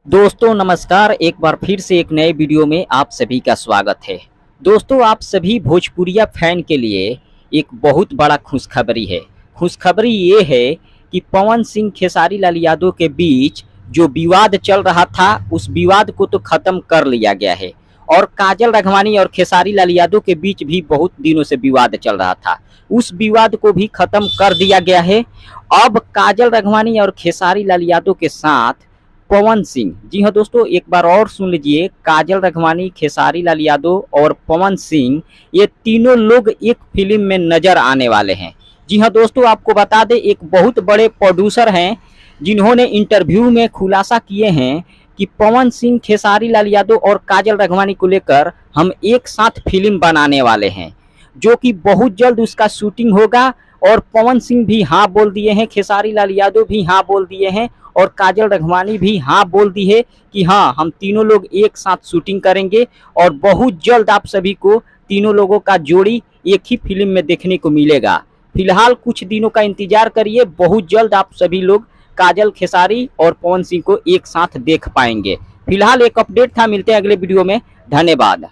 दोस्तों नमस्कार। एक बार फिर से एक नए वीडियो में आप सभी का स्वागत है। दोस्तों आप सभी भोजपुरिया फैन के लिए एक बहुत बड़ा खुशखबरी है। खुशखबरी ये है कि पवन सिंह खेसारी लाल यादव के बीच जो विवाद चल रहा था उस विवाद को तो खत्म कर लिया गया है। और काजल राघवानी और खेसारी लाल यादव के बीच भी बहुत दिनों से विवाद चल रहा था, उस विवाद को भी खत्म कर दिया गया है। अब काजल राघवानी और खेसारी लाल यादव के साथ पवन सिंह, जी हाँ दोस्तों एक बार और सुन लीजिए, काजल राघवानी, खेसारी लाल यादव और पवन सिंह ये तीनों लोग एक फिल्म में नजर आने वाले हैं। जी हाँ दोस्तों आपको बता दें, एक बहुत बड़े प्रोड्यूसर हैं जिन्होंने इंटरव्यू में खुलासा किए हैं कि पवन सिंह, खेसारी लाल यादव और काजल राघवानी को लेकर हम एक साथ फिल्म बनाने वाले हैं, जो कि बहुत जल्द उसका शूटिंग होगा। और पवन सिंह भी हाँ बोल दिए हैं, खेसारी लाल यादव भी हाँ बोल दिए हैं और काजल राघवानी भी हाँ बोल दी है कि हाँ हम तीनों लोग एक साथ शूटिंग करेंगे और बहुत जल्द आप सभी को तीनों लोगों का जोड़ी एक ही फिल्म में देखने को मिलेगा। फिलहाल कुछ दिनों का इंतजार करिए, बहुत जल्द आप सभी लोग काजल, खेसारी और पवन सिंह को एक साथ देख पाएंगे। फिलहाल एक अपडेट था, मिलते हैं अगले वीडियो में। धन्यवाद।